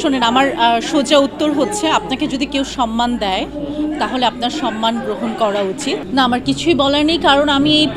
শোনেন, আমার সোজা উত্তর হচ্ছে আপনাকে যদি কেউ সম্মান দেয় তাহলে আপনার সম্মান গ্রহণ করা উচিত না। আমার কিছুই বলার নেই, কারণ আমি এই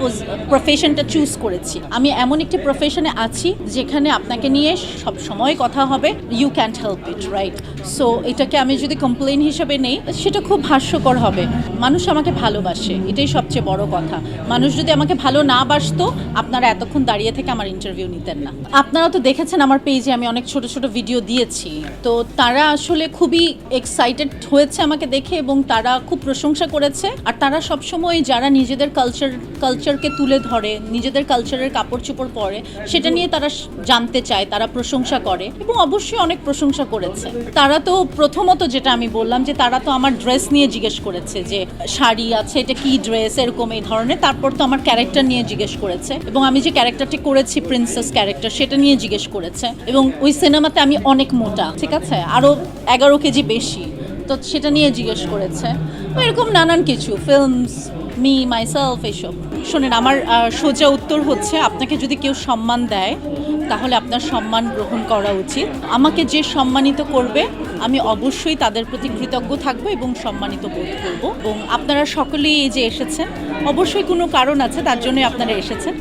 প্রফেশনটা চুজ করেছি। আমি এমন একটি প্রফেশনে আছি যেখানে আপনাকে নিয়ে সব সময় কথা হবে। You can't help it, right? So এটাকে আমি যদি কমপ্লেন হিসেবে নেই সেটা খুব হাস্যকর হবে। মানুষ আমাকে ভালোবাসে, এটাই সবচেয়ে বড় কথা। মানুষ যদি আমাকে ভালো না বাসতো আপনারা এতক্ষণ দাঁড়িয়ে থেকে আমার ইন্টারভিউ নিতেন না। আপনারা তো দেখেছেন আমার পেজে আমি অনেক ছোট ছোট ভিডিও দিয়েছি, তো তারা আসলে খুবই এক্সাইটেড হয়েছে আমাকে দেখে এবং তারা খুব প্রশংসা করেছে। আর তারা সবসময় যারা নিজেদের কালচারকে তুলে ধরে, নিজেদের কালচারের কাপড় চোপড় পরে, সেটা নিয়ে তারা জানতে চায়, তারা প্রশংসা করে এবং অবশ্যই অনেক প্রশংসা করেছে। তারা তো প্রথমত যেটা আমি বললাম যে তারা তো আমার ড্রেস নিয়ে জিজ্ঞেস করেছে যে শাড়ি আছে, এটা কি ড্রেস, এরকম এই ধরনের। তারপর তো আমার ক্যারেক্টার নিয়ে জিজ্ঞেস করেছে এবং আমি যে ক্যারেক্টারটি করেছি প্রিন্সেস ক্যারেক্টার, সেটা নিয়ে জিজ্ঞেস করেছে। এবং ওই সিনেমাতে আমি অনেক মোটা, ঠিক আছে, আরও 11 কেজি বেশি, তো সেটা নিয়ে জিজ্ঞেস করেছে। এরকম নানান কিছু, ফিল্মস, মি মাইসেলফ, এইসব। শোনেন, আমার সোজা উত্তর হচ্ছে আপনাকে যদি কেউ সম্মান দেয় তাহলে আপনার সম্মান গ্রহণ করা উচিত। আমাকে যে সম্মানিত করবে আমি অবশ্যই তাদের প্রতি কৃতজ্ঞ থাকবো এবং সম্মানিত বোধ করব। এবং আপনারা সকলেই এই যে এসেছেন, অবশ্যই কোনো কারণ আছে, তার জন্যই আপনারা এসেছেন।